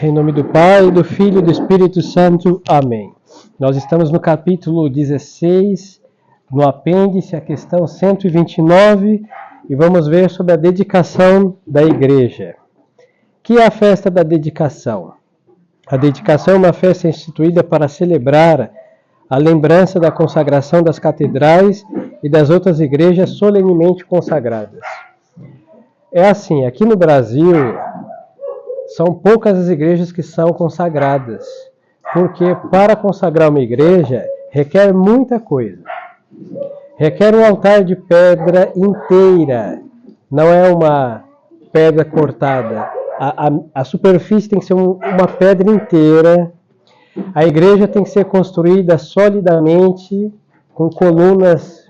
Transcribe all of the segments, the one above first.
Em nome do Pai, do Filho e do Espírito Santo. Amém. Nós estamos no capítulo 16, no apêndice, a questão 129, e vamos ver sobre a dedicação da igreja. Que é a festa da dedicação? A dedicação é uma festa instituída para celebrar a lembrança da consagração das catedrais e das outras igrejas solenemente consagradas. É assim, aqui no Brasil, são poucas as igrejas que são consagradas, porque para consagrar uma igreja requer muita coisa. Requer um altar de pedra inteira, não é uma pedra cortada. A superfície tem que ser uma pedra inteira. A igreja tem que ser construída solidamente, com colunas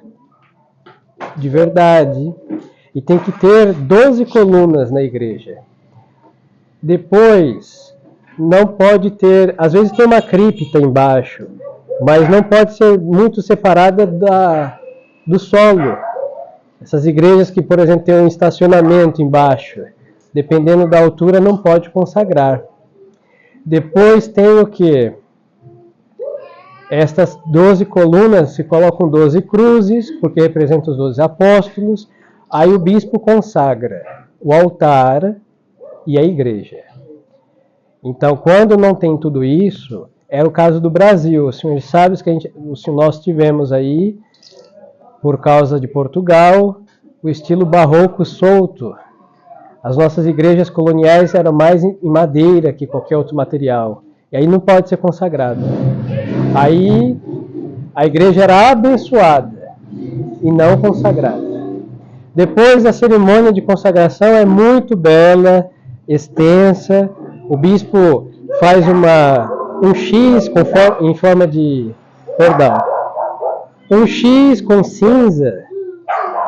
de verdade, e tem que ter 12 colunas na igreja. Depois, não pode ter, às vezes tem uma cripta embaixo, mas não pode ser muito separada do solo. Essas igrejas que, por exemplo, tem um estacionamento embaixo, dependendo da altura, não pode consagrar. Depois tem o quê? Estas 12 colunas se colocam 12 cruzes, porque representam os 12 apóstolos. Aí o bispo consagra o altar e a igreja. Então, quando não tem tudo isso, é o caso do Brasil. Os senhores sabem que nós tivemos aí, por causa de Portugal, o estilo barroco solto. As nossas igrejas coloniais eram mais em madeira que qualquer outro material. E aí não pode ser consagrado. Aí a igreja era abençoada e não consagrada. Depois, a cerimônia de consagração é muito bela, extensa. O bispo faz um X em forma de... um X com cinza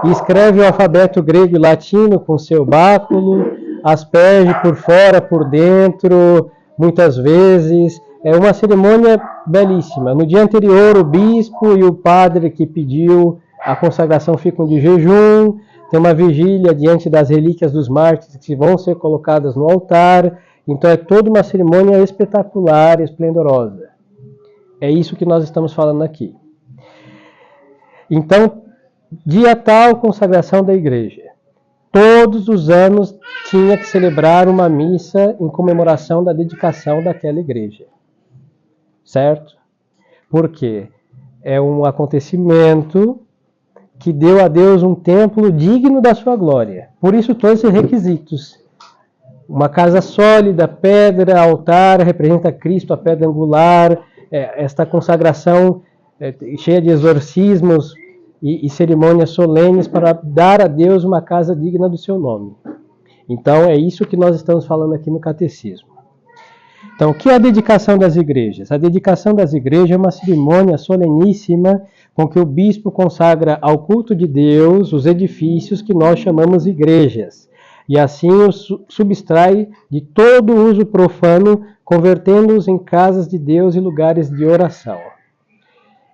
e escreve o alfabeto grego e latino com seu báculo, asperge por fora, por dentro, muitas vezes. É uma cerimônia belíssima. No dia anterior, o bispo e o padre que pediu a consagração ficam de jejum. Tem uma vigília diante das relíquias dos mártires que vão ser colocadas no altar. Então é toda uma cerimônia espetacular, esplendorosa. É isso que nós estamos falando aqui. Então, dia tal, consagração da igreja. Todos os anos tinha que celebrar uma missa em comemoração da dedicação daquela igreja. Certo? Porque é um acontecimento que deu a Deus um templo digno da sua glória. Por isso todos esses requisitos. Uma casa sólida, pedra, altar, representa Cristo, a pedra angular. Esta consagração cheia de exorcismos e cerimônias solenes para dar a Deus uma casa digna do seu nome. Então é isso que nós estamos falando aqui no Catecismo. Então, o que é a dedicação das igrejas? A dedicação das igrejas é uma cerimônia soleníssima com que o bispo consagra ao culto de Deus os edifícios que nós chamamos igrejas. E assim os subtrai de todo uso profano, convertendo-os em casas de Deus e lugares de oração.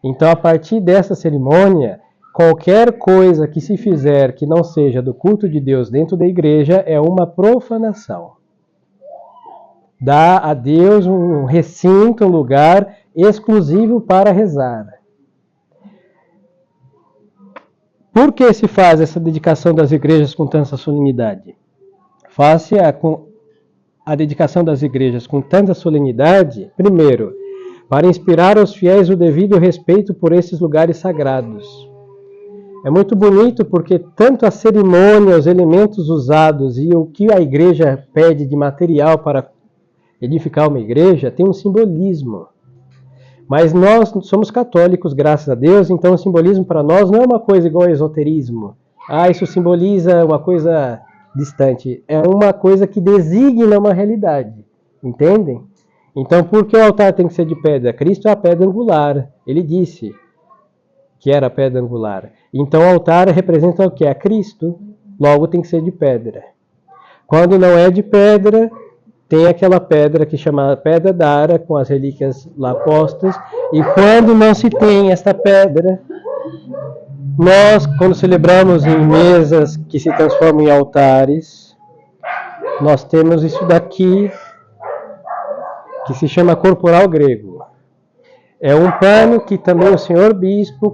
Então, a partir dessa cerimônia, qualquer coisa que se fizer que não seja do culto de Deus dentro da igreja é uma profanação. Dá a Deus um recinto, um lugar exclusivo para rezar. Por que se faz essa dedicação das igrejas com tanta solenidade? Faz-se a dedicação das igrejas com tanta solenidade, primeiro, para inspirar aos fiéis o devido respeito por esses lugares sagrados. É muito bonito porque tanto a cerimônia, os elementos usados e o que a igreja pede de material para edificar uma igreja tem um simbolismo. Mas nós somos católicos, graças a Deus, então o simbolismo para nós não é uma coisa igual ao esoterismo. Isso simboliza uma coisa distante. É uma coisa que designa uma realidade. Entendem? Então, por que o altar tem que ser de pedra? Cristo é a pedra angular. Ele disse que era a pedra angular. Então, o altar representa o que? A Cristo. Logo, tem que ser de pedra. Quando não é de pedra, tem aquela pedra que chama pedra d'Ara, com as relíquias lá postas. E quando não se tem esta pedra, nós, quando celebramos em mesas que se transformam em altares, nós temos isso daqui, que se chama corporal grego. É um pano que também o senhor bispo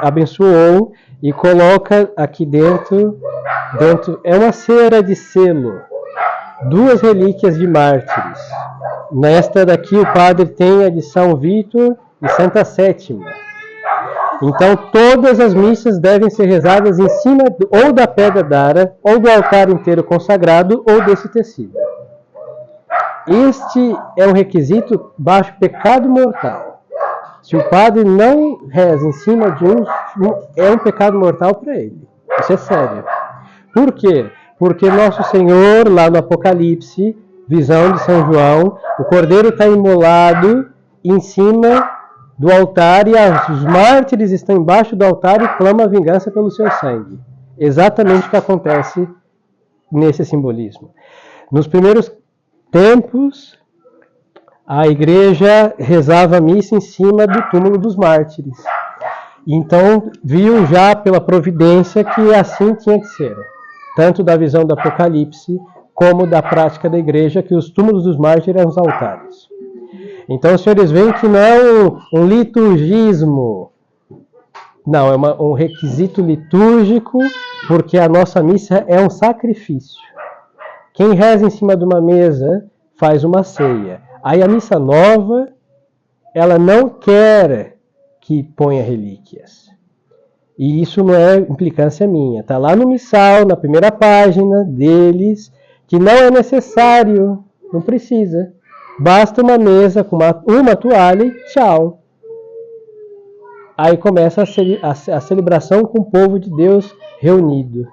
abençoou e coloca aqui dentro é uma cera de selo, 2 relíquias de mártires. Nesta daqui o padre tem a de São Vítor e Santa Sétima. Então todas as missas devem ser rezadas em cima ou da pedra d'ara, ou do altar inteiro consagrado, ou desse tecido. Este é um requisito baixo pecado mortal. Se o padre não reza em cima de é um pecado mortal para ele. Isso é sério. Por quê? Porque Nosso Senhor, lá no Apocalipse, visão de São João, o cordeiro está imolado em cima do altar e os mártires estão embaixo do altar e clamam a vingança pelo seu sangue. Exatamente o que acontece nesse simbolismo. Nos primeiros tempos, a igreja rezava a missa em cima do túmulo dos mártires. Então, viu já pela providência que assim tinha que ser. Tanto da visão do Apocalipse, como da prática da igreja, que os túmulos dos mártires eram os altares. Então, os senhores veem que não é um liturgismo. Não, é um requisito litúrgico, porque a nossa missa é um sacrifício. Quem reza em cima de uma mesa faz uma ceia. Aí a missa nova, ela não quer que ponha relíquias. E isso não é implicância minha. Está lá no missal, na primeira página deles, que não é necessário, não precisa. Basta uma mesa com uma toalha e tchau. Aí começa a celebração com o povo de Deus reunido.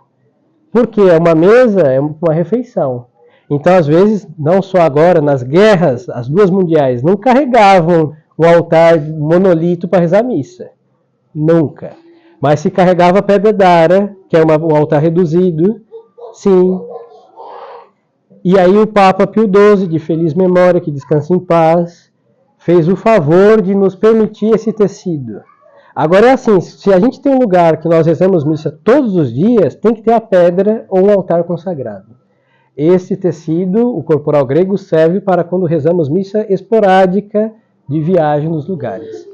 Porque uma mesa é uma refeição. Então, às vezes, não só agora, nas guerras, as 2 mundiais, não carregavam o altar monolito para rezar a missa. Nunca. Mas se carregava a pedra d'ara, que é um altar reduzido, sim. E aí o Papa Pio XII, de feliz memória, que descansa em paz, fez o favor de nos permitir esse tecido. Agora é assim, se a gente tem um lugar que nós rezamos missa todos os dias, tem que ter a pedra ou um altar consagrado. Esse tecido, o corporal grego, serve para quando rezamos missa esporádica de viagem nos lugares.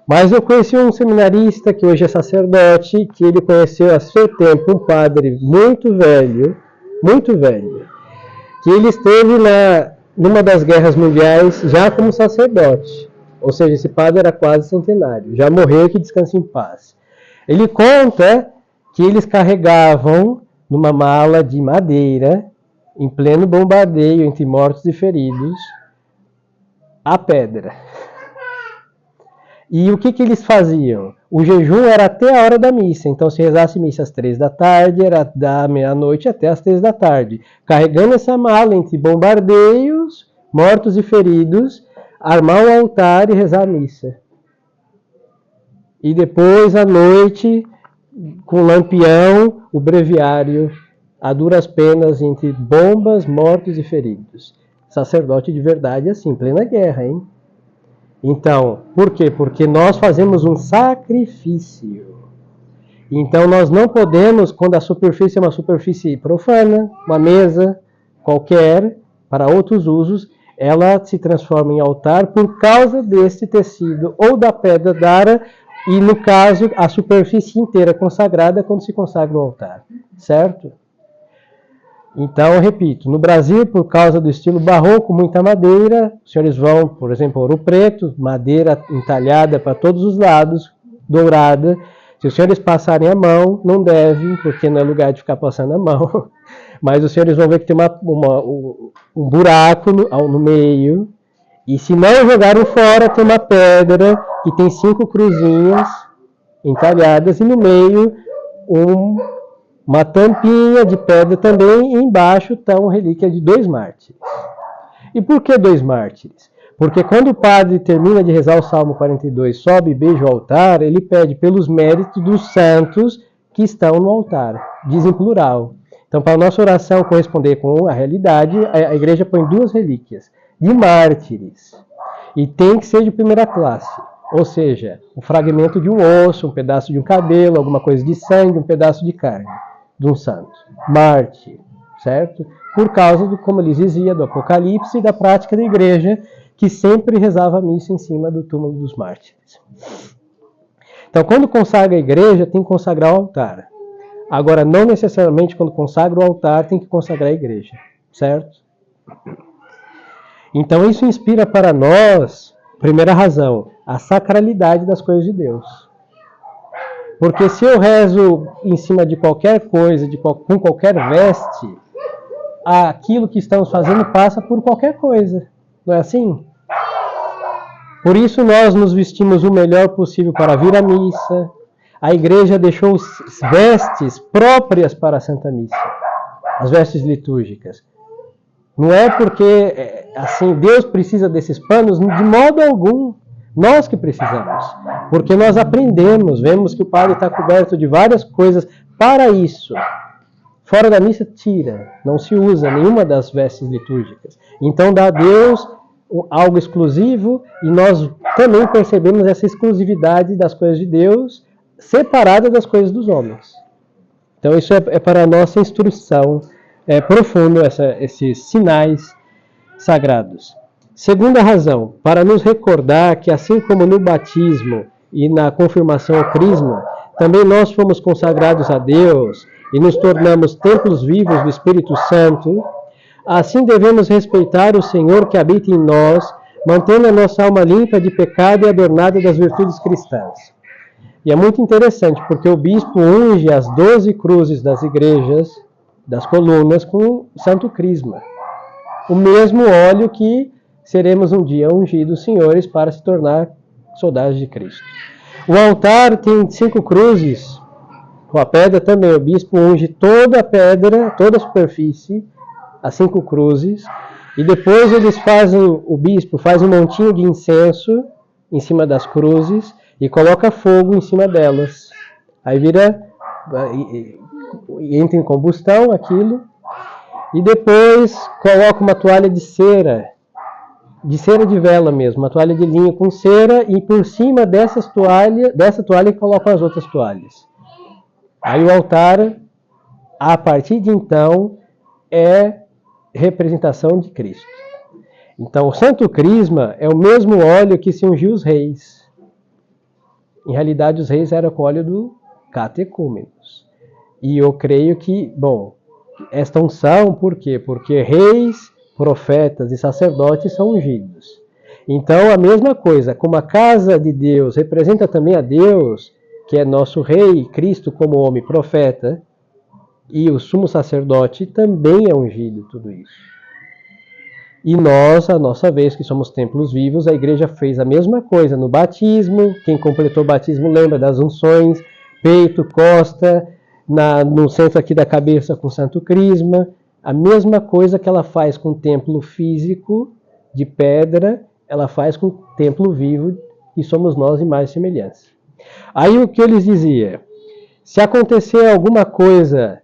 Mas eu conheci um seminarista, que hoje é sacerdote, que ele conheceu a seu tempo um padre muito velho, que ele esteve numa das guerras mundiais já como sacerdote. Ou seja, esse padre era quase centenário. Já morreu, que descanse em paz. Ele conta que eles carregavam numa mala de madeira, em pleno bombardeio entre mortos e feridos, a pedra. E o que eles faziam? O jejum era até a hora da missa. Então, se rezasse missa às 3 da tarde, era da meia-noite até às 3 da tarde. Carregando essa mala entre bombardeios, mortos e feridos, armar o altar e rezar a missa. E depois, à noite, com lampião, o breviário, a duras penas entre bombas, mortos e feridos. Sacerdote de verdade assim, plena guerra, hein? Então, por quê? Porque nós fazemos um sacrifício. Então, nós não podemos, quando a superfície é uma superfície profana, uma mesa qualquer, para outros usos, ela se transforma em altar por causa desse tecido ou da pedra d'ara, e no caso, a superfície inteira consagrada quando se consagra o altar, certo? Então, eu repito, no Brasil, por causa do estilo barroco, muita madeira, os senhores vão, por exemplo, Ouro Preto, madeira entalhada para todos os lados, dourada. Se os senhores passarem a mão, não devem, porque não é lugar de ficar passando a mão, mas os senhores vão ver que tem um buraco no meio, e se não jogarem fora, tem uma pedra que tem 5 cruzinhas entalhadas, e no meio uma tampinha de pedra também, e embaixo está uma relíquia de 2 mártires. E por que 2 mártires? Porque quando o padre termina de rezar o Salmo 42, sobe e beija o altar, ele pede pelos méritos dos santos que estão no altar, diz em plural. Então, para a nossa oração corresponder com a realidade, a igreja põe 2 relíquias de mártires. E tem que ser de primeira classe. Ou seja, um fragmento de um osso, um pedaço de um cabelo, alguma coisa de sangue, um pedaço de carne de um santo. Mártir, certo? Por causa como eles diziam, do Apocalipse e da prática da igreja, que sempre rezava a missa em cima do túmulo dos mártires. Então, quando consagra a igreja, tem que consagrar o altar. Agora, não necessariamente quando consagra o altar, tem que consagrar a igreja, certo? Então, isso inspira para nós, primeira razão, a sacralidade das coisas de Deus. Porque se eu rezo em cima de qualquer coisa, com qualquer veste, aquilo que estamos fazendo passa por qualquer coisa. Não é assim? Por isso nós nos vestimos o melhor possível para vir à missa. A igreja deixou vestes próprias para a Santa Missa, as vestes litúrgicas. Não é porque assim Deus precisa desses panos, de modo algum. Nós que precisamos. Porque nós aprendemos, vemos que o padre está coberto de várias coisas para isso. Fora da missa, tira. Não se usa nenhuma das vestes litúrgicas. Então dá a Deus algo exclusivo e nós também percebemos essa exclusividade das coisas de Deus separada das coisas dos homens. Então isso é para a nossa instrução. É profundo esses sinais sagrados. Segunda razão, para nos recordar que assim como no batismo e na confirmação ao crisma, também nós fomos consagrados a Deus e nos tornamos templos vivos do Espírito Santo, assim devemos respeitar o Senhor que habita em nós, mantendo a nossa alma limpa de pecado e adornada das virtudes cristãs. E é muito interessante, porque o bispo unge as 12 cruzes das igrejas, das colunas, com o Santo Crisma. O mesmo óleo que seremos um dia ungidos, senhores, para se tornar soldados de Cristo. O altar tem 5 cruzes. Com a pedra também, o bispo unge toda a pedra, toda a superfície, as 5 cruzes. E depois o bispo faz um montinho de incenso em cima das cruzes e coloca fogo em cima delas. Aí entra em combustão aquilo. E depois coloca uma toalha de cera de vela mesmo, uma toalha de linho com cera, e por cima dessa toalha colocam as outras toalhas. Aí o altar, a partir de então, é representação de Cristo. Então o Santo Crisma é o mesmo óleo que se ungiu os reis. Em realidade os reis eram com óleo do catecúmenos. E eu creio que, esta unção, por quê? Porque reis, profetas e sacerdotes são ungidos. Então, a mesma coisa, como a casa de Deus representa também a Deus, que é nosso rei, Cristo como homem profeta, e o sumo sacerdote também é ungido, tudo isso. E nós, a nossa vez, que somos templos vivos, a igreja fez a mesma coisa no batismo. Quem completou o batismo lembra das unções, peito, costa, no centro aqui da cabeça com o Santo Crisma. A mesma coisa que ela faz com o templo físico de pedra, ela faz com o templo vivo, que somos nós, imagem e semelhança. Aí o que eu lhes dizia? Se acontecer alguma coisa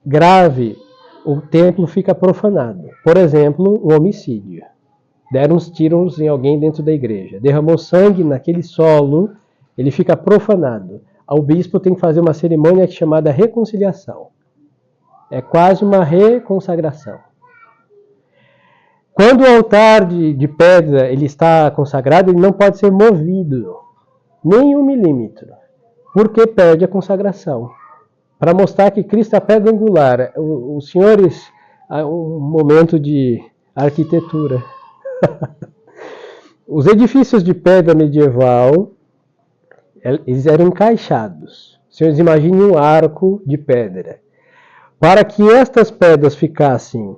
grave, o templo fica profanado. Por exemplo, um homicídio. Deram uns tiros em alguém dentro da igreja. Derramou sangue naquele solo, ele fica profanado. O bispo tem que fazer uma cerimônia chamada reconciliação. É quase uma reconsagração. Quando o altar de pedra ele está consagrado, ele não pode ser movido, nem 1 milímetro, porque perde a consagração. Para mostrar que Cristo é a pedra angular. Os senhores, um momento de arquitetura. Os edifícios de pedra medieval, eles eram encaixados. Os senhores imaginem um arco de pedra. Para que estas pedras ficassem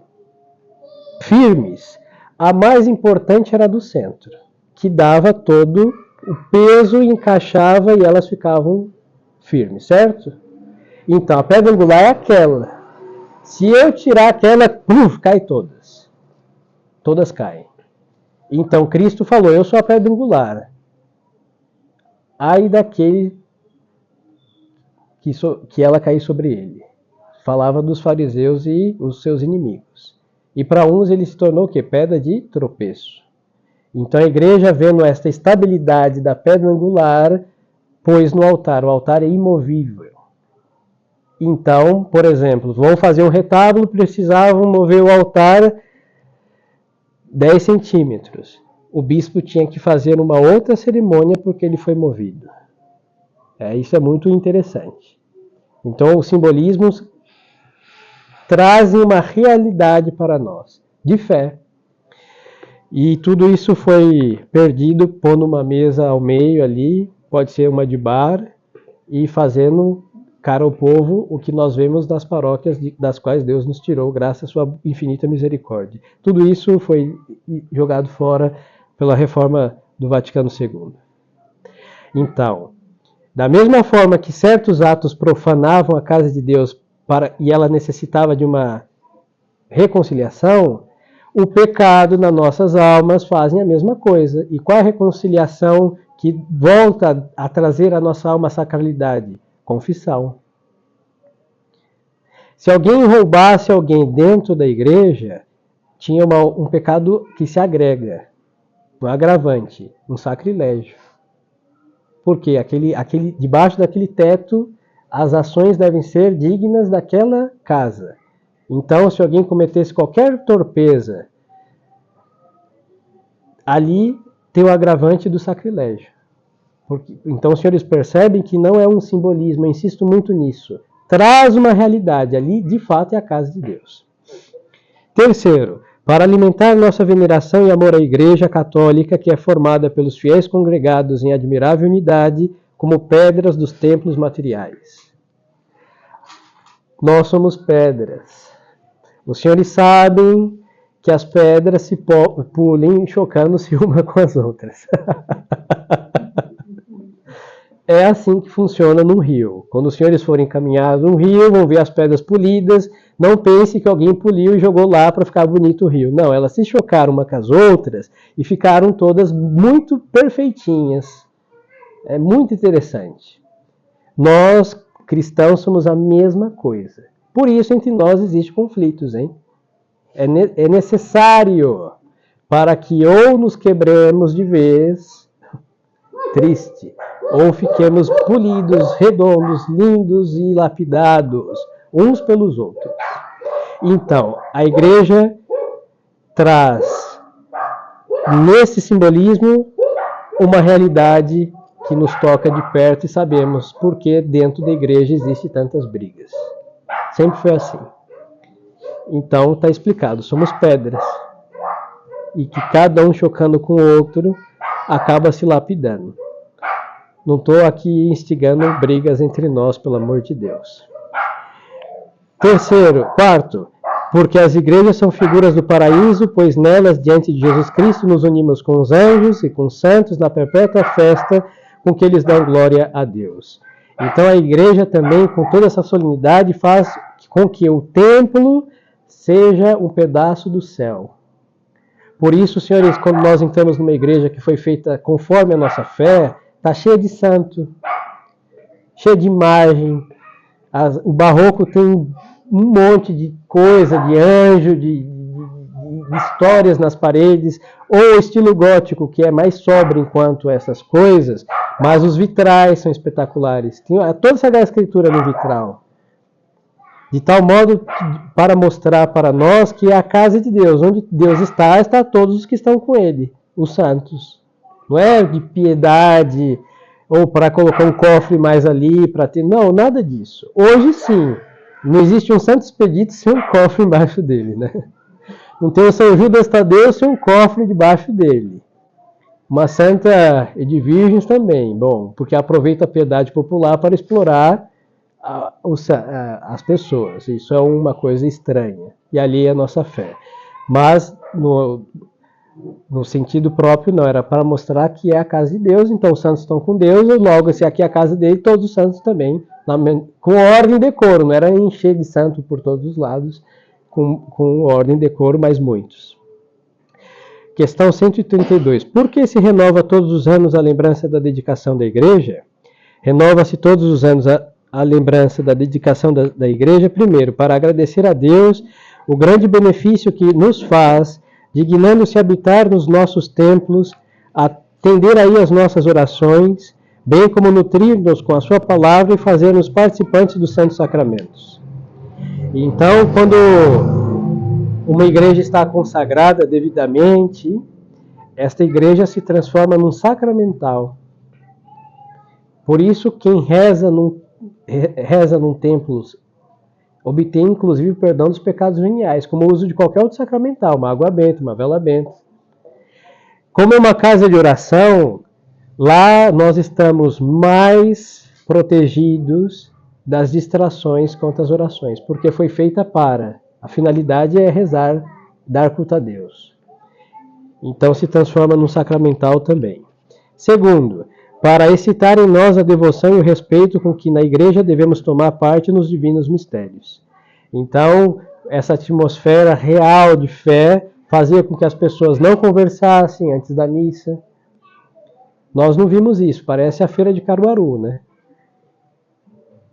firmes, a mais importante era a do centro, que dava todo o peso, encaixava e elas ficavam firmes, certo? Então, a pedra angular é aquela. Se eu tirar aquela, cai todas. Todas caem. Então, Cristo falou, eu sou a pedra angular. Ai daquele que ela cair sobre ele. Falava dos fariseus e os seus inimigos. E para uns ele se tornou o quê? Pedra de tropeço. Então a igreja, vendo esta estabilidade da pedra angular, pôs no altar. O altar é imovível. Então, por exemplo, vão fazer um retábulo, precisavam mover o altar 10 centímetros. O bispo tinha que fazer uma outra cerimônia porque ele foi movido. Isso é muito interessante. Então, os simbolismos trazem uma realidade para nós, de fé. E tudo isso foi perdido, pondo uma mesa ao meio ali, pode ser uma de bar, e fazendo cara ao povo o que nós vemos nas paróquias das quais Deus nos tirou, graças à sua infinita misericórdia. Tudo isso foi jogado fora pela reforma do Vaticano II. Então, da mesma forma que certos atos profanavam a casa de Deus e ela necessitava de uma reconciliação, o pecado nas nossas almas fazem a mesma coisa. E qual é a reconciliação que volta a trazer à nossa alma a sacralidade? Confissão. Se alguém roubasse alguém dentro da igreja, tinha um pecado que se agrega, um agravante, um sacrilégio. Porque debaixo daquele teto, as ações devem ser dignas daquela casa. Então, se alguém cometesse qualquer torpeza, ali tem o agravante do sacrilégio. Então, os senhores percebem que não é um simbolismo, eu insisto muito nisso. Traz uma realidade, ali de fato é a casa de Deus. Terceiro, para alimentar nossa veneração e amor à Igreja Católica, que é formada pelos fiéis congregados em admirável unidade, como pedras dos templos materiais. Nós somos pedras. Os senhores sabem que as pedras se pulem chocando-se uma com as outras. É assim que funciona num rio. Quando os senhores forem caminhar num rio, vão ver as pedras polidas. Não pense que alguém poliu e jogou lá para ficar bonito o rio. Não, elas se chocaram uma com as outras e ficaram todas muito perfeitinhas. É muito interessante. Nós, cristãos, somos a mesma coisa. Por isso, entre nós existem conflitos, hein? É necessário para que ou nos quebremos de vez, triste, ou fiquemos polidos, redondos, lindos e lapidados, uns pelos outros. Então, a igreja traz, nesse simbolismo, uma realidade que nos toca de perto e sabemos por que dentro da igreja existem tantas brigas. Sempre foi assim. Então, está explicado, somos pedras. E que cada um chocando com o outro acaba se lapidando. Não estou aqui instigando brigas entre nós, pelo amor de Deus. Quarto, porque as igrejas são figuras do paraíso, pois nelas, diante de Jesus Cristo, nos unimos com os anjos e com os santos na perpétua festa com que eles dão glória a Deus. Então a igreja também, com toda essa solenidade, faz com que o templo seja um pedaço do céu. Por isso, senhores, quando nós entramos numa igreja que foi feita conforme a nossa fé, está cheia de santo, cheia de imagem. O barroco tem um monte de coisa, de anjo, de histórias nas paredes. Ou o estilo gótico, que é mais sóbrio enquanto essas coisas, mas os vitrais são espetaculares. Tem toda a Sagrada Escritura no vitral. De tal modo para mostrar para nós que é a casa de Deus. Onde Deus está todos os que estão com Ele, os santos. Não é de piedade, ou para colocar um cofre mais ali, para ter... Não, nada disso. Hoje sim, não existe um santo expedito sem um cofre embaixo dele, né? Não tem o São Judas Tadeu sem um cofre debaixo dele. Uma santa e de virgens também, bom, porque aproveita a piedade popular para explorar as pessoas. Isso é uma coisa estranha. E ali é a nossa fé. Mas, no sentido próprio, não. Era para mostrar que é a casa de Deus. Então, os santos estão com Deus. E logo, se aqui é a casa dele, todos os santos também. Com ordem e decoro. Não era encher de santo por todos os lados. Com ordem e decoro, mas muitos. Questão 132. Por que se renova todos os anos a lembrança da dedicação da igreja? Renova-se todos os anos a lembrança da dedicação da igreja, primeiro, para agradecer a Deus o grande benefício que nos faz, dignando-se habitar nos nossos templos, atender aí as nossas orações, bem como nutrir-nos com a sua palavra e fazer-nos participantes dos santos sacramentos. Então, quando uma igreja está consagrada devidamente, esta igreja se transforma num sacramental. Por isso, quem reza num templo obtém, inclusive, o perdão dos pecados veniais, como o uso de qualquer outro sacramental, uma água benta, uma vela benta. Como é uma casa de oração, lá nós estamos mais protegidos das distrações quanto às orações, porque foi feita para. A finalidade é rezar, dar culto a Deus. Então se transforma num sacramental também. Segundo, para excitar em nós a devoção e o respeito com que na igreja devemos tomar parte nos divinos mistérios. Então, essa atmosfera real de fé fazia com que as pessoas não conversassem antes da missa. Nós não vimos isso, parece a feira de Caruaru, né?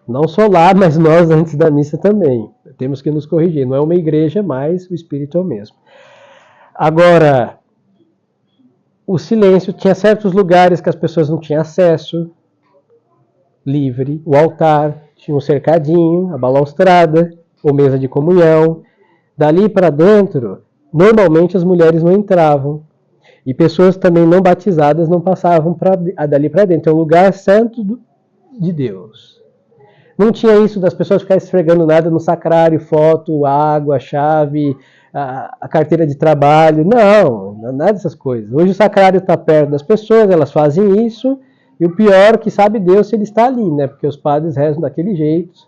Não só lá, mas nós antes da missa também. Temos que nos corrigir, não é uma igreja, mas o espírito é o mesmo. Agora, o silêncio, tinha certos lugares que as pessoas não tinham acesso livre, o altar, tinha um cercadinho, a balaustrada, ou mesa de comunhão. Dali para dentro, normalmente as mulheres não entravam. E pessoas também não batizadas não passavam dali para dentro. É um lugar santo de Deus. Não tinha isso das pessoas ficarem esfregando nada no sacrário, foto, água, chave, a carteira de trabalho. Não, nada dessas coisas. Hoje o sacrário está perto das pessoas, elas fazem isso. E o pior que sabe Deus se ele está ali, né? Porque os padres rezam daquele jeito.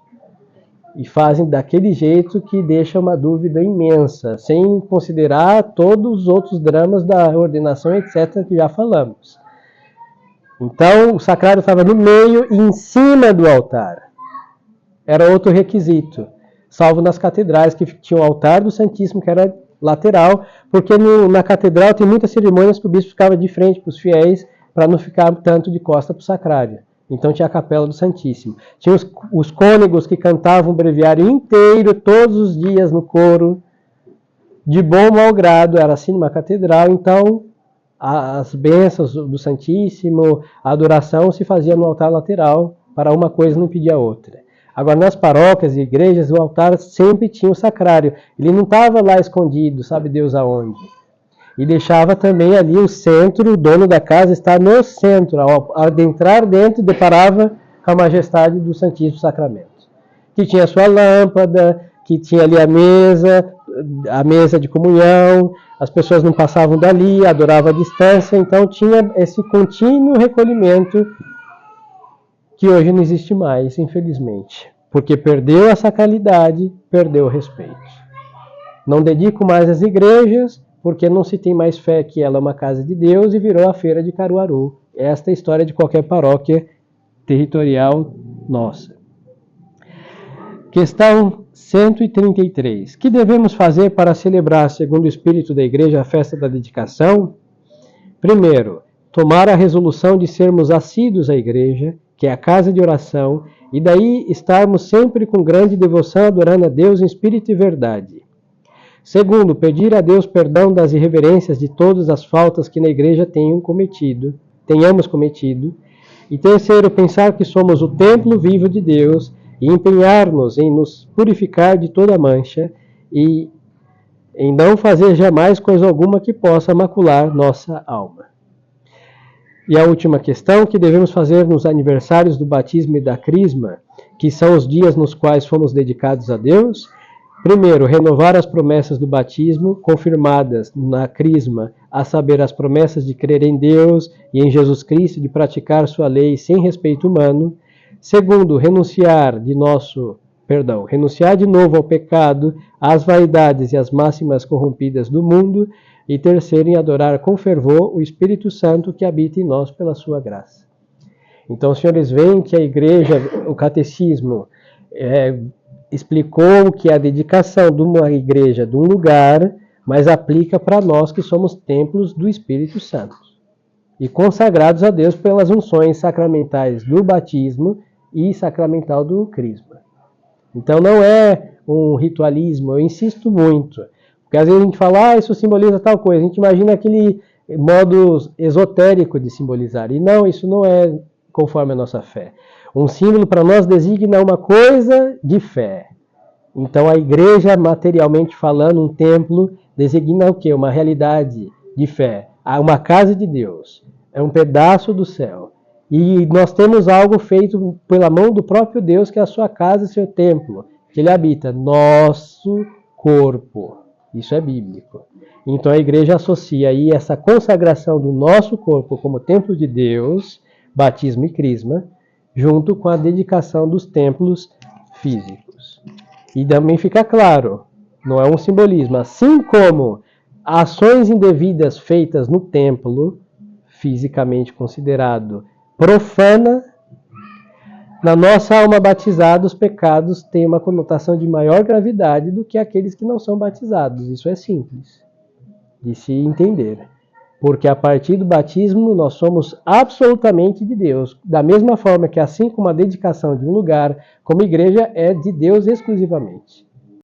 E fazem daquele jeito que deixa uma dúvida imensa, sem considerar todos os outros dramas da ordenação, etc., que já falamos. Então, o sacrário estava no meio e em cima do altar. Era outro requisito, salvo nas catedrais, que tinha o altar do Santíssimo, que era lateral, porque na catedral tem muitas cerimônias que o bispo ficava de frente para os fiéis, para não ficar tanto de costa para o sacrário. Então tinha a capela do Santíssimo. Tinha os cônegos que cantavam o breviário inteiro, todos os dias no coro, de bom ou mau grado, era assim numa catedral. Então as bênçãos do Santíssimo, a adoração se fazia no altar lateral, para uma coisa não impedia a outra. Agora nas paróquias e igrejas, o altar sempre tinha o sacrário. Ele não estava lá escondido, sabe Deus aonde. E deixava também ali o centro, o dono da casa está no centro. Ao adentrar dentro, deparava com a majestade do Santíssimo Sacramento. Que tinha a sua lâmpada, que tinha ali a mesa de comunhão, as pessoas não passavam dali, adoravam à distância, então tinha esse contínuo recolhimento que hoje não existe mais, infelizmente. Porque perdeu a sacralidade, perdeu o respeito. Não dedico mais às igrejas, porque não se tem mais fé que ela é uma casa de Deus e virou a feira de Caruaru. Esta é a história de qualquer paróquia territorial nossa. Questão 133. Que devemos fazer para celebrar, segundo o espírito da igreja, a festa da dedicação? Primeiro, tomar a resolução de sermos assíduos à igreja, que é a casa de oração, e daí estarmos sempre com grande devoção adorando a Deus em espírito e verdade. Segundo, pedir a Deus perdão das irreverências de todas as faltas que na igreja tenhamos cometido. E terceiro, pensar que somos o templo vivo de Deus e empenhar-nos em nos purificar de toda mancha e em não fazer jamais coisa alguma que possa macular nossa alma. E a última questão, que devemos fazer nos aniversários do batismo e da crisma, que são os dias nos quais fomos dedicados a Deus. Primeiro, renovar as promessas do batismo, confirmadas na crisma, a saber, as promessas de crer em Deus e em Jesus Cristo, de praticar sua lei sem respeito humano. Segundo, renunciar de novo ao pecado, às vaidades e às máximas corrompidas do mundo. E terceiro, em adorar com fervor o Espírito Santo que habita em nós pela sua graça. Então, os senhores veem que a igreja, o catecismo, explicou que é a dedicação de uma igreja, de um lugar, mas aplica para nós que somos templos do Espírito Santo. E consagrados a Deus pelas unções sacramentais do batismo e sacramental do crisma. Então não é um ritualismo, eu insisto muito. Porque às vezes a gente fala, isso simboliza tal coisa. A gente imagina aquele modo esotérico de simbolizar. E não, isso não é conforme a nossa fé. Um símbolo para nós designa uma coisa de fé. Então a igreja, materialmente falando, um templo, designa o quê? Uma realidade de fé. Uma casa de Deus. É um pedaço do céu. E nós temos algo feito pela mão do próprio Deus, que é a sua casa e seu templo, que ele habita, nosso corpo. Isso é bíblico. Então a igreja associa aí essa consagração do nosso corpo como templo de Deus, batismo e crisma, junto com a dedicação dos templos físicos. E também fica claro, não é um simbolismo, assim como ações indevidas feitas no templo, fisicamente considerado profana, na nossa alma batizada, os pecados têm uma conotação de maior gravidade do que aqueles que não são batizados. Isso é simples de se entender. Porque a partir do batismo nós somos absolutamente de Deus. Da mesma forma que assim como a dedicação de um lugar, como igreja, é de Deus exclusivamente.